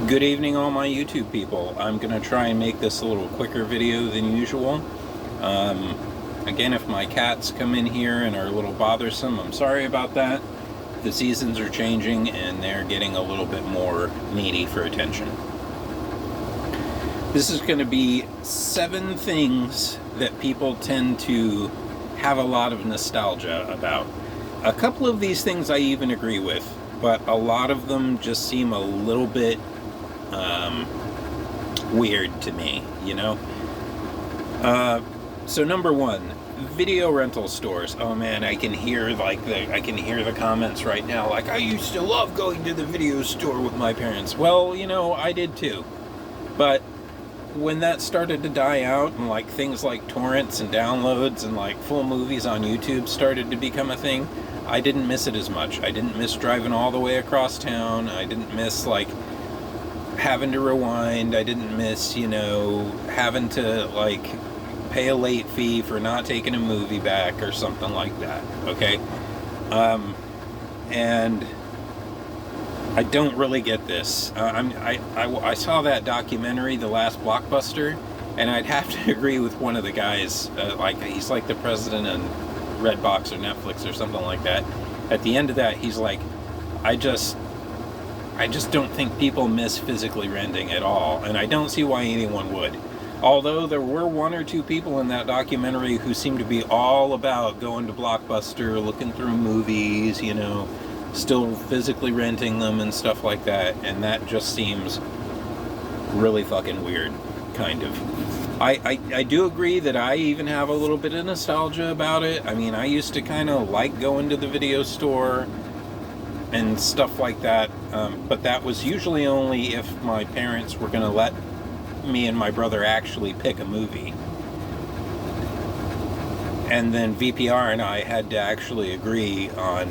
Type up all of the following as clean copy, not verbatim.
Good evening, all my YouTube people. I'm going to try and make this a little quicker video than usual. Again, if my cats come in here and are a little bothersome, I'm sorry about that. The seasons are changing and they're getting a little bit more needy for attention. This is going to be 7 things that people tend to have a lot of nostalgia about. A couple of these things I even agree with, but a lot of them just seem a little bit weird to me, you know? So number 1, video rental stores. Oh man, I can hear the comments right now, like, I used to love going to the video store with my parents. Well, you know, I did too. But when that started to die out and like things like torrents and downloads and like full movies on YouTube started to become a thing, I didn't miss it as much. I didn't miss driving all the way across town. I didn't miss like having to rewind. I didn't miss, you know, having to like pay a late fee for not taking a movie back or something like that. Okay. And I don't really get this. I saw that documentary, The Last Blockbuster, and I'd have to agree with one of the guys. Like he's like the president of Redbox or Netflix or something like that. At the end of that, he's like, I just don't think people miss physically renting at all, and I don't see why anyone would. Although there were 1 or 2 people in that documentary who seemed to be all about going to Blockbuster, looking through movies, you know, still physically renting them and stuff like that, and that just seems really fucking weird, kind of. I do agree that I even have a little bit of nostalgia about it. I mean, I used to kind of like going to the video store and stuff like that, but that was usually only if my parents were going to let me and my brother actually pick a movie. And then VPR and I had to actually agree on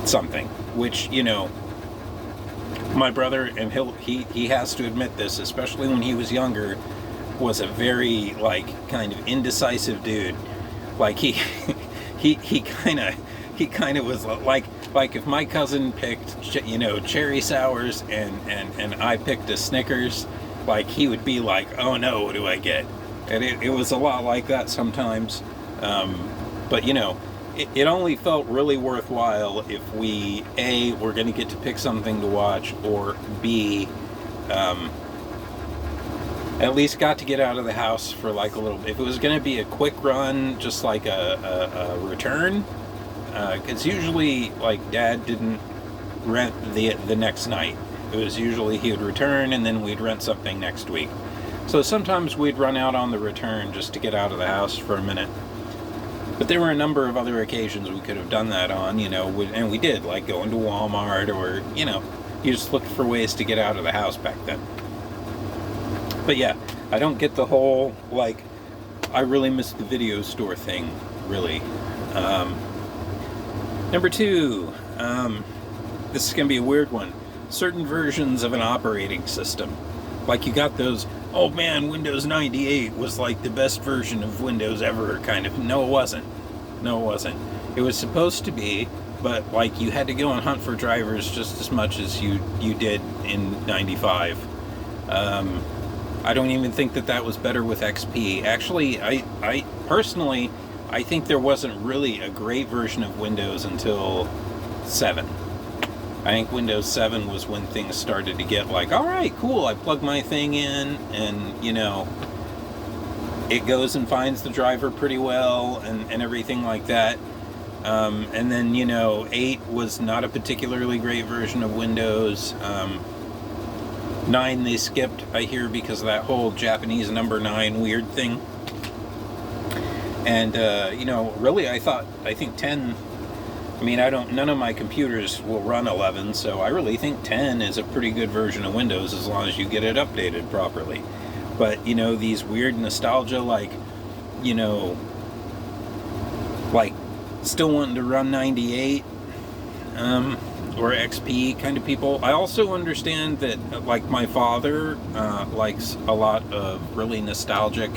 something, which, you know, my brother, and he has to admit this, especially when he was younger, was a very like kind of indecisive dude. Like he kind of was like if my cousin picked, you know, cherry sours and I picked a Snickers, like he would be like, oh no, what do I get? And it was a lot like that sometimes. But you know, it only felt really worthwhile if we, A, were going to get to pick something to watch, or B, at least got to get out of the house for like a little bit. If it was going to be a quick run, just like a return, because usually like Dad didn't rent the next night. It was usually he would return and then we'd rent something next week. So sometimes we'd run out on the return just to get out of the house for a minute. But there were a number of other occasions we could have done that on, you know, and we did, like going to Walmart, or, you know, you just looked for ways to get out of the house back then. But yeah, I don't get the whole, like, I really miss the video store thing, really. Number 2, this is going to be a weird one. Certain versions of an operating system. Like you got those, oh man, Windows 98 was like the best version of Windows ever, kind of. No, it wasn't. No, it wasn't. It was supposed to be, but like you had to go and hunt for drivers just as much as you did in 95. I don't even think that was better with XP. Actually, I personally, I think there wasn't really a great version of Windows until 7. I think Windows 7 was when things started to get like, all right, cool, I plug my thing in and, you know, it goes and finds the driver pretty well and everything like that. And then, you know, 8 was not a particularly great version of Windows. 9 they skipped, I hear, because of that whole Japanese number 9 weird thing. And, you know, really I think 10... I mean, none of my computers will run 11, so I really think 10 is a pretty good version of Windows as long as you get it updated properly. But, you know, these weird nostalgia, like, you know, like, still wanting to run 98, or XP kind of people. I also understand that, like, my father likes a lot of really nostalgic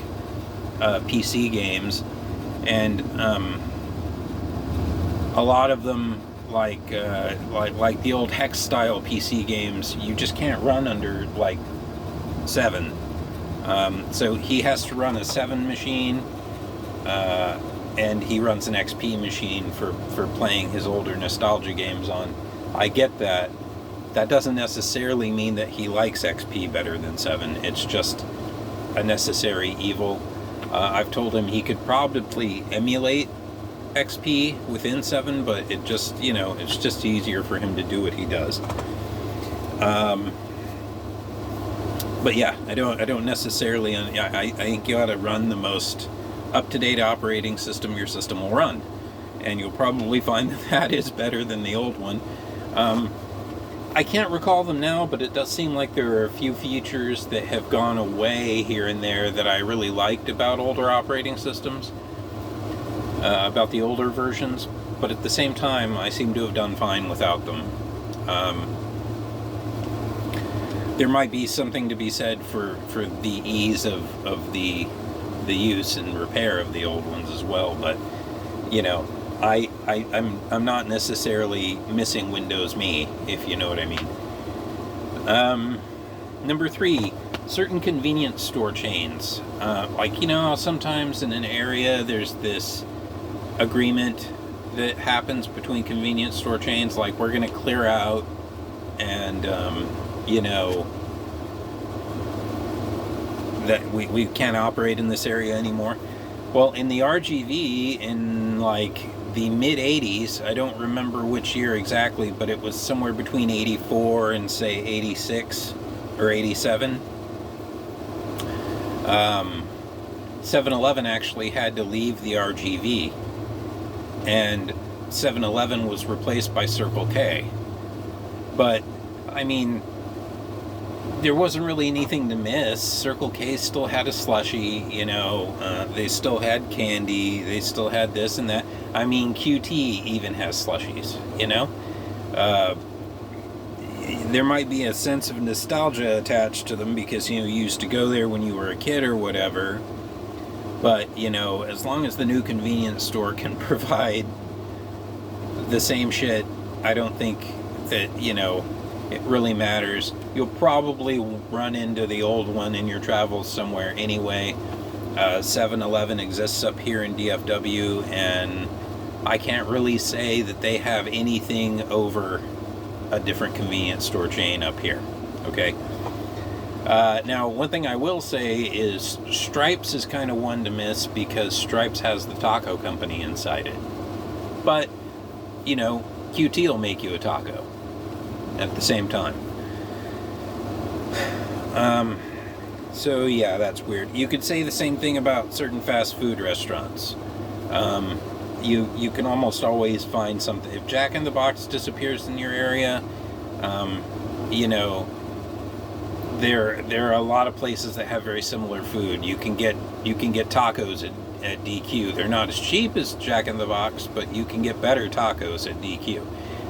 PC games, and a lot of them like the old hex style PC games, you just can't run under like 7. So he has to run a 7 machine, and he runs an XP machine for playing his older nostalgia games on. I get that. That doesn't necessarily mean that he likes XP better than 7. It's just a necessary evil. I've told him he could probably emulate XP within 7, but it just, it's just easier for him to do what he does. But yeah, I don't necessarily. I think you ought to run the most up-to-date operating system your system will run, and you'll probably find that is better than the old one. I can't recall them now, but it does seem like there are a few features that have gone away here and there that I really liked about older operating systems, about the older versions, but at the same time, I seem to have done fine without them. There might be something to be said for the ease of the use and repair of the old ones as well, but I'm not necessarily missing Windows Me, if you know what I mean. Number 3, certain convenience store chains. Sometimes in an area there's this agreement that happens between convenience store chains, like we're going to clear out and, that we can't operate in this area anymore. Well, in the RGV, in the mid-80s, I don't remember which year exactly, but it was somewhere between 84 and say 86 or 87. 7-Eleven actually had to leave the RGV, and 7-Eleven was replaced by Circle K. But, there wasn't really anything to miss. Circle K still had a slushie, they still had candy, they still had this and that. QT even has slushies, There might be a sense of nostalgia attached to them because, you used to go there when you were a kid or whatever. But, as long as the new convenience store can provide the same shit, I don't think that, it really matters. You'll probably run into the old one in your travels somewhere anyway. 7-Eleven exists up here in DFW, and I can't really say that they have anything over a different convenience store chain up here. Okay? Now, one thing I will say is Stripes is kind of one to miss because Stripes has the taco company inside it. But, QT will make you a taco at the same time. So yeah, that's weird. You could say the same thing about certain fast food restaurants. You can almost always find something. If Jack in the Box disappears in your area, there are a lot of places that have very similar food. You can get tacos at DQ. They're not as cheap as Jack in the Box, but you can get better tacos at DQ.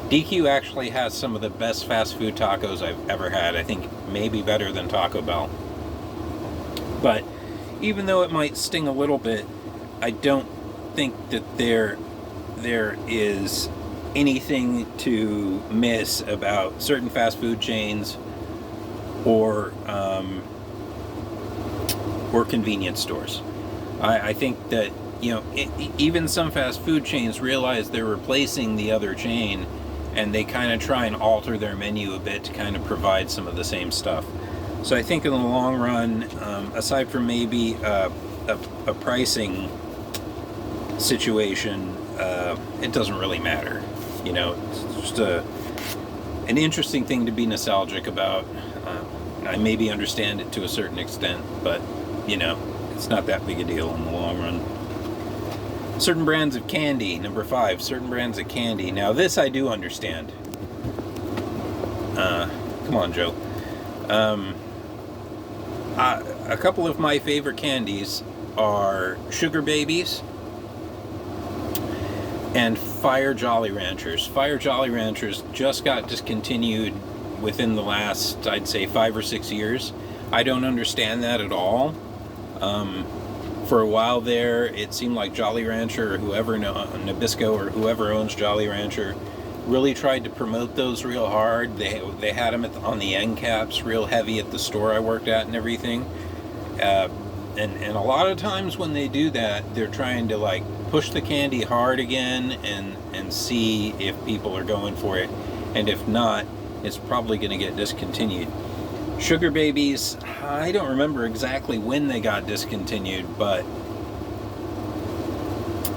DQ actually has some of the best fast food tacos I've ever had. I think maybe better than Taco Bell. But even though it might sting a little bit, I don't think that there is anything to miss about certain fast food chains or convenience stores. I think that even some fast food chains realize they're replacing the other chain, and they kind of try and alter their menu a bit to kind of provide some of the same stuff. So I think in the long run, aside from maybe a pricing situation, it doesn't really matter. It's just an interesting thing to be nostalgic about. I maybe understand it to a certain extent, but, it's not that big a deal in the long run. Certain brands of candy. Number 5, certain brands of candy. Now, this I do understand. Come on, Joe. A couple of my favorite candies are Sugar Babies and Fire Jolly Ranchers. Fire Jolly Ranchers just got discontinued within the last, I'd say, 5 or 6 years. I don't understand that at all. For a while there, it seemed like Jolly Rancher or whoever, Nabisco or whoever owns Jolly Rancher, really tried to promote those real hard. They had them on the end caps real heavy at the store I worked at and everything. And a lot of times when they do that, they're trying to like push the candy hard again and see if people are going for it. And if not, it's probably going to get discontinued. Sugar Babies, I don't remember exactly when they got discontinued, but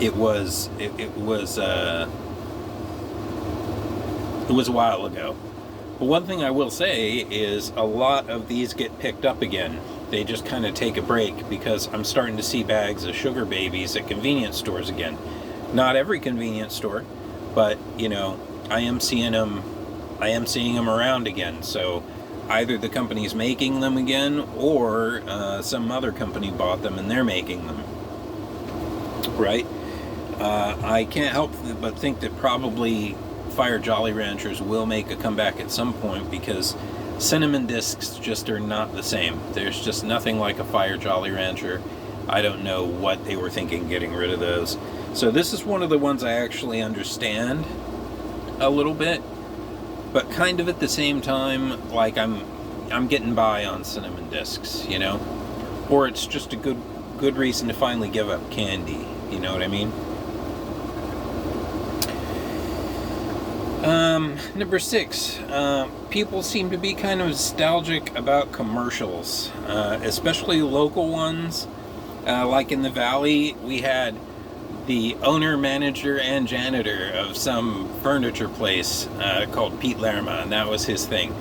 it was a while ago. But one thing I will say is a lot of these get picked up again. They just kind of take a break because I'm starting to see bags of Sugar Babies at convenience stores again. Not every convenience store, but you know, I am seeing them around again. So either the company's making them again, or some other company bought them and they're making them. Right? I can't help but think that probably Fire Jolly Ranchers will make a comeback at some point, because cinnamon discs just are not the same. There's just nothing like a Fire Jolly Rancher. I don't know what they were thinking getting rid of those. So this is one of the ones I actually understand a little bit, but kind of at the same time, like I'm getting by on cinnamon discs, you know? Or it's just a good reason to finally give up candy, you know what I mean? Number 6, people seem to be kind of nostalgic about commercials, especially local ones. Like in the Valley, we had the owner, manager, and janitor of some furniture place called Pete Lerma, and that was his thing.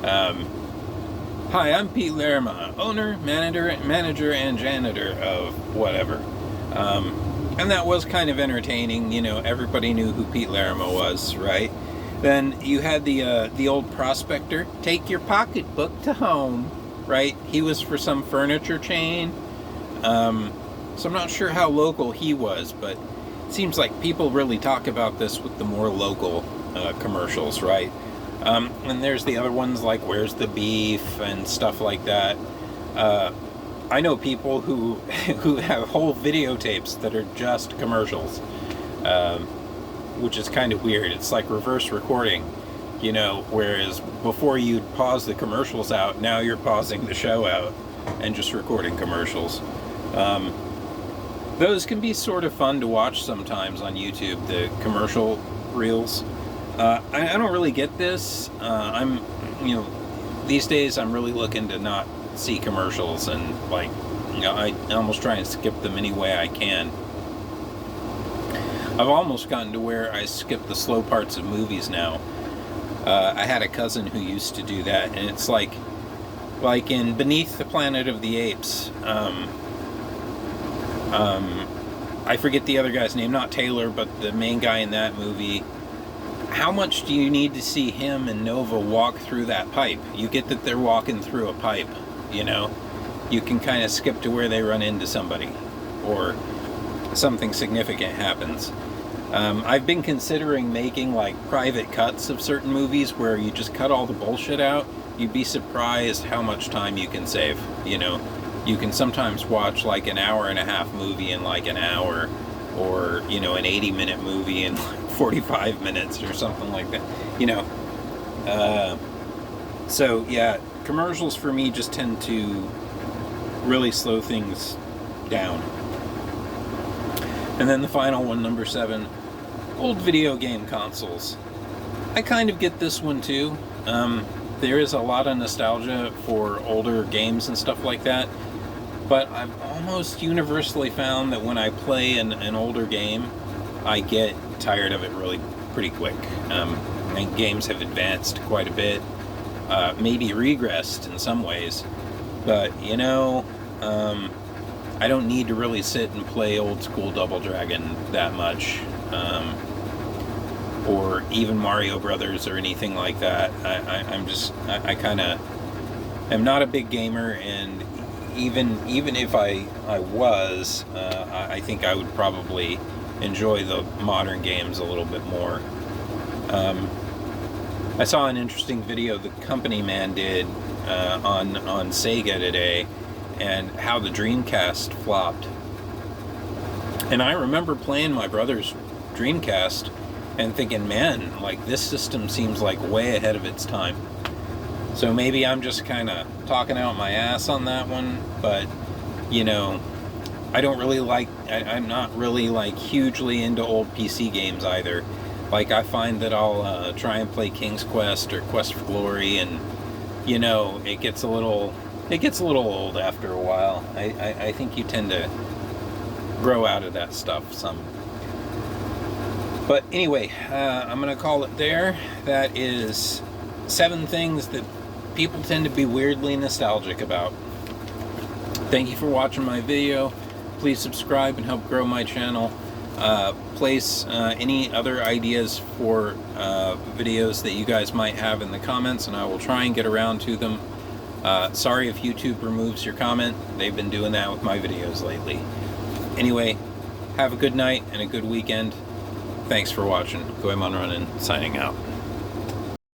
Hi, I'm Pete Lerma, owner, manager, and janitor of whatever. And that was kind of entertaining, you know, everybody knew who Pete Lerma was, right? Then you had the old prospector, take your pocketbook to home, right? He was for some furniture chain. So I'm not sure how local he was, but it seems like people really talk about this with the more local commercials, right? And there's the other ones like Where's the Beef and stuff like that. I know people who have whole videotapes that are just commercials, which is kind of weird. It's like reverse recording, you know, whereas before you'd pause the commercials out, now you're pausing the show out and just recording commercials. Those can be sort of fun to watch sometimes on YouTube, the commercial reels. I don't really get this. These days I'm really looking to not see commercials, and like, you know, I almost try and skip them any way I can. I've almost gotten to where I skip the slow parts of movies now. I had a cousin who used to do that, and it's like in Beneath the Planet of the Apes. I forget the other guy's name, not Taylor, but the main guy in that movie. How much do you need to see him and Nova walk through that pipe? You get that they're walking through a pipe, you know? You can kind of skip to where they run into somebody, or something significant happens. I've been considering making like private cuts of certain movies where you just cut all the bullshit out. You'd be surprised how much time you can save, you know? You can sometimes watch like an hour and a half movie in like an hour, or, you know, an 80-minute movie in like 45 minutes or something like that, you know? So yeah, commercials for me just tend to really slow things down. And then the final one, number 7, old video game consoles. I kind of get this one too. There is a lot of nostalgia for older games and stuff like that, but I've almost universally found that when I play an older game, I get tired of it pretty quick. I think games have advanced quite a bit, maybe regressed in some ways, but you know, I don't need to really sit and play old school Double Dragon that much, or even Mario Brothers or anything like that. I kind of am not a big gamer, and even if I was, I think I would probably enjoy the modern games a little bit more. I saw an interesting video the company man did on Sega today, and how the Dreamcast flopped. And I remember playing my brother's Dreamcast, and thinking, man, like this system seems like way ahead of its time. So maybe I'm just kind of talking out my ass on that one, but you know, I don't really like, I'm not really like hugely into old PC games either. Like I find that I'll try and play King's Quest or Quest for Glory, and you know, it gets a little old after a while. I think you tend to grow out of that stuff some. But anyway, I'm gonna call it there. That is 7 things that people tend to be weirdly nostalgic about. Thank you for watching my video. Please subscribe and help grow my channel. Place any other ideas for videos that you guys might have in the comments, and I will try and get around to them. Sorry if YouTube removes your comment. They've been doing that with my videos lately. Anyway, have a good night and a good weekend. Thanks for watching. goemonronin signing out.